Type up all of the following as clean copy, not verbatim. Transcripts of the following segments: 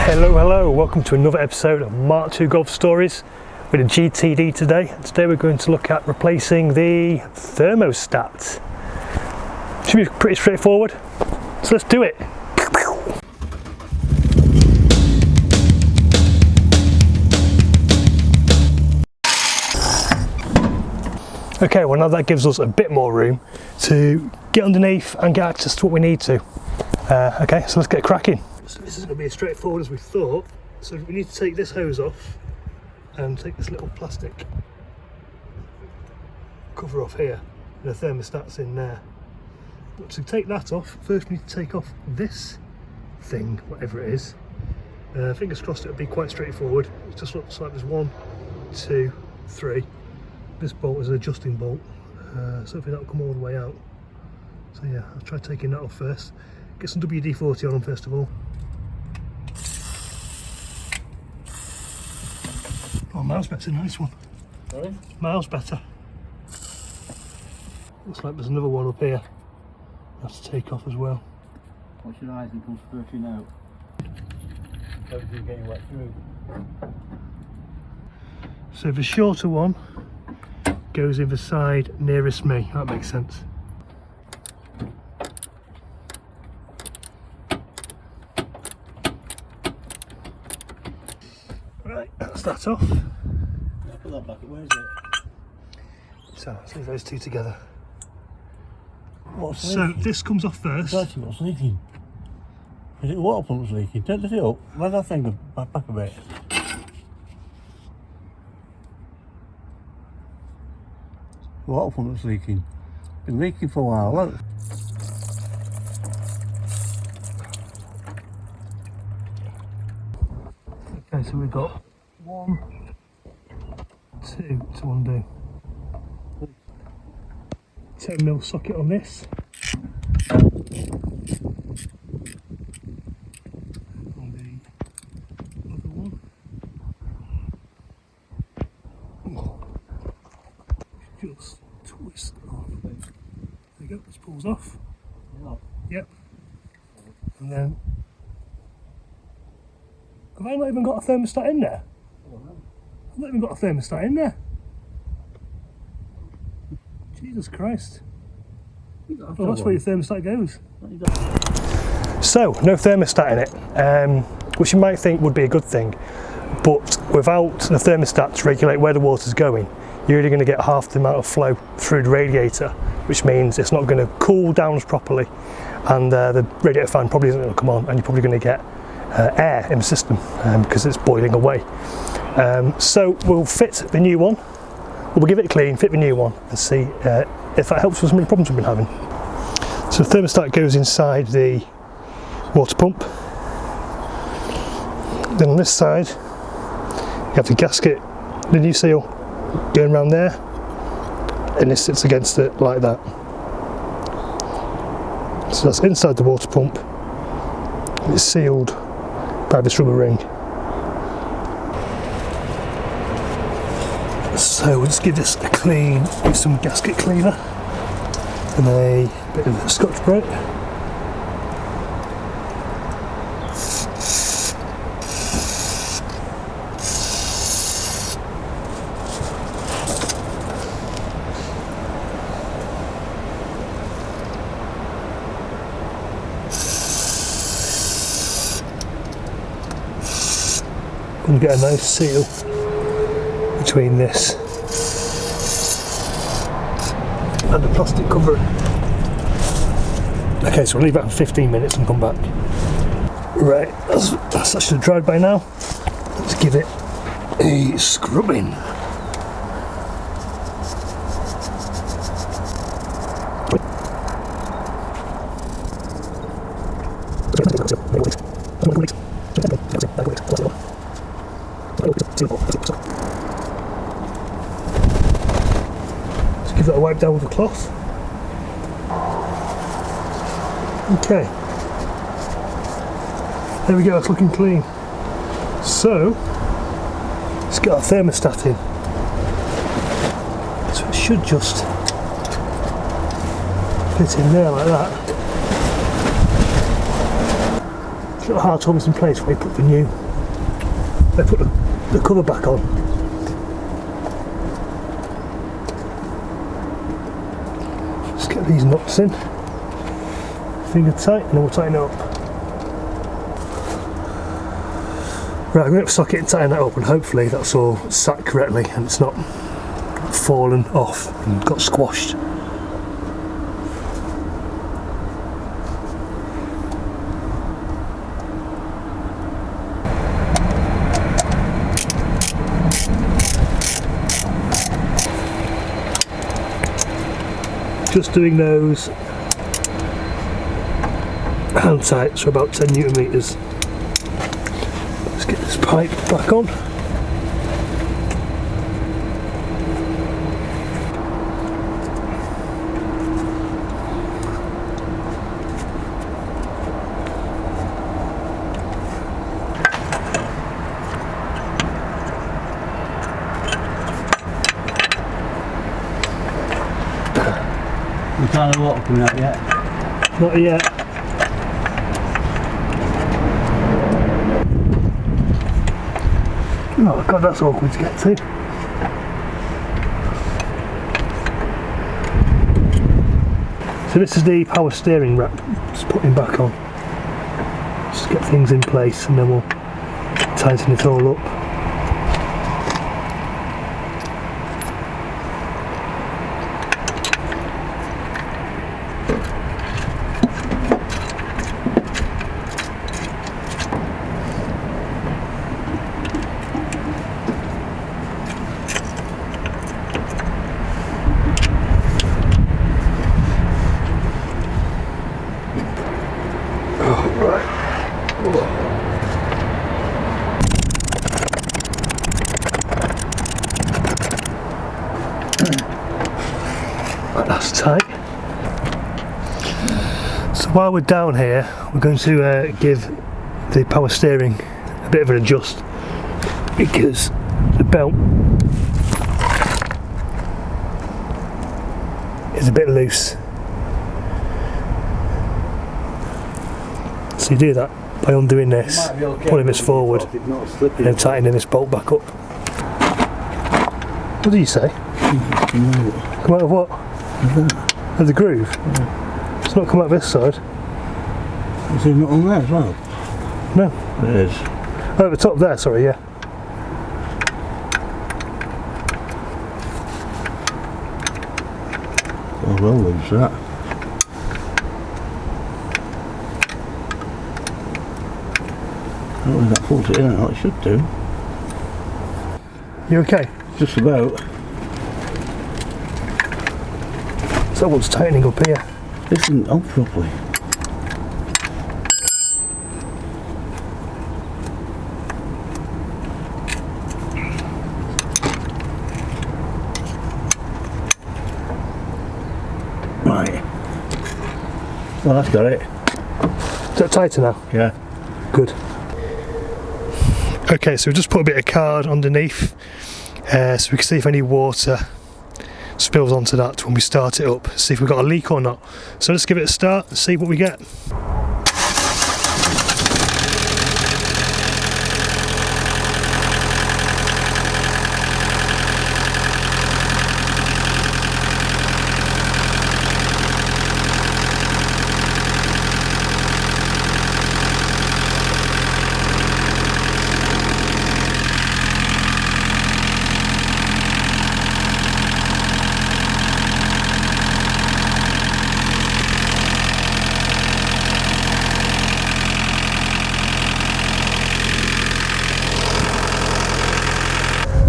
Hello, welcome to another episode of MK2 Golf Stories with a GTD today. Today we're going to look at replacing the thermostat. Should be pretty straightforward, so let's do it. Okay, well now that gives us a bit more room to get underneath and get access to what we need to. Okay, so let's get cracking. So this isn't going to be as straightforward as we thought. So we need to take this hose off and take this little plastic cover off here. The thermostat's in there. But to take that off, first we need to take off this thing, whatever it is. Fingers crossed it'll be quite straightforward. It just looks like there's 1, 2, 3. This bolt is an adjusting bolt, so hopefully that'll come all the way out. So yeah, I'll try taking that off first. Get some WD-40 on them first of all. Oh, miles better, nice one. Sorry? Miles better. Looks like there's another one up here. I have to take off as well. Watch your eyes and come spurting out. Everything's getting wet through. So the shorter one goes in the side nearest me, that makes sense. Right, that's that off. I'll put that back, where is it? So let's leave those two together. What's So leaking? this comes off first. That's what's leaking. Is it the water pump's leaking? Take it up, let that thing back a bit. The water pump's leaking. Been leaking for a while, look. Okay, so we've got 1, 2 to undo. 10mm socket on this. On the other one. Just twist off. There you go, this pulls off. Yep. And then, have I not even got a thermostat in there? I've not even got a thermostat in there. Jesus Christ. Oh, that's where your thermostat goes. So, no thermostat in it, which you might think would be a good thing, but without the thermostat to regulate where the water's going, you're only going to get half the amount of flow through the radiator, which means it's not going to cool down as properly, and the radiator fan probably isn't going to come on, and you're probably going to get air in the system because it's boiling away. So we'll fit the new one. We'll give it a clean, fit the new one, and see if that helps with some of the problems we've been having. So the thermostat goes inside the water pump. Then on this side, you have the gasket, the new seal, going around there, and this sits against it like that. So that's inside the water pump. It's sealed by this rubber ring. So we'll just give this a clean with some gasket cleaner and a bit of Scotch Brite. And get a nice seal between this and the plastic cover. Okay, so we'll leave that for 15 minutes and come back. Right, that should have dried by now. Let's give it a scrubbing. Just give that a wipe down with a cloth. Okay, there we go, it's looking clean. So let's get our thermostat in. So it should just fit in there like that. little hard holes in place where you put the new, they put the cover back on. Just get these nuts in, finger tight, and then we'll tighten it up. Right, I'm going to socket and tighten that up, and hopefully that's all sat correctly and it's not fallen off and got squashed. Just doing those hand tight, so about 10 Newton meters. Let's get this pipe back on. You can't have water coming out yet? Not yet. Oh god, that's awkward to get to. So this is the power steering rack, just putting back on. Just get things in place and then we'll tighten it all up. That's tight. So while we're down here, we're going to give the power steering a bit of an adjust because the belt is a bit loose. So you do that by undoing this, pulling this forward, and then tightening this bolt back up. What do you say? Come out of what? Of the groove? Yeah. It's not come out this side. Is it not on there as well? No. It is. Oh, at the top there, sorry, yeah. Oh, well, lose that. I don't think that pulls it in out, it should do. You okay? Just about. So what's tightening up here? This isn't on properly. Right. Well, that's got it. Is that tighter now? Yeah. Good. Okay, so we've just put a bit of card underneath so we can see if any water spills onto that when we start it up, see if we've got a leak or not. So let's give it a start and see what we get.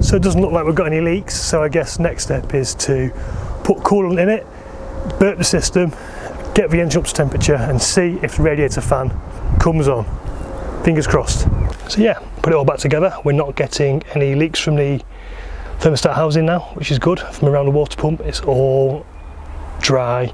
So it doesn't look like we've got any leaks, so I guess next step is to put coolant in it, burp the system, get the engine up to temperature and see if the radiator fan comes on. Fingers crossed. So yeah, put it all back together. We're not getting any leaks from the thermostat housing now, which is good. From around the water pump, it's all dry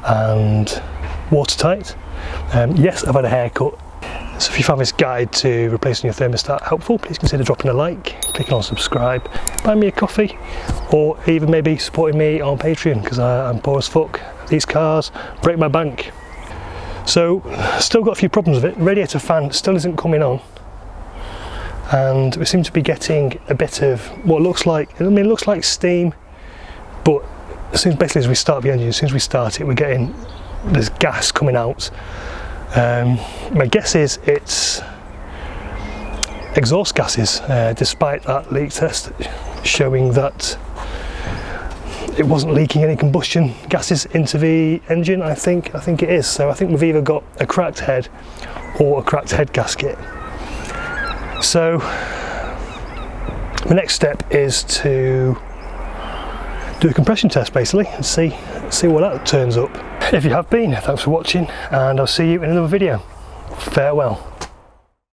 and watertight. Yes, I've had a haircut. So if you found this guide to replacing your thermostat helpful, please consider dropping a like, clicking on subscribe, buy me a coffee, or even maybe supporting me on Patreon, because I'm poor as fuck. These cars break my bank. So still got a few problems with it. Radiator fan still isn't coming on, and we seem to be getting a bit of what looks like, I mean, it looks like steam, but as soon as we start the engine, as soon as we start it, there's gas coming out. My guess is it's exhaust gases, despite that leak test showing that it wasn't leaking any combustion gases into the engine. I think it is. So I think we've either got a cracked head or a cracked head gasket. So the next step is to do a compression test basically and see what that turns up. If you have been, thanks for watching, and I'll see you in another video. Farewell.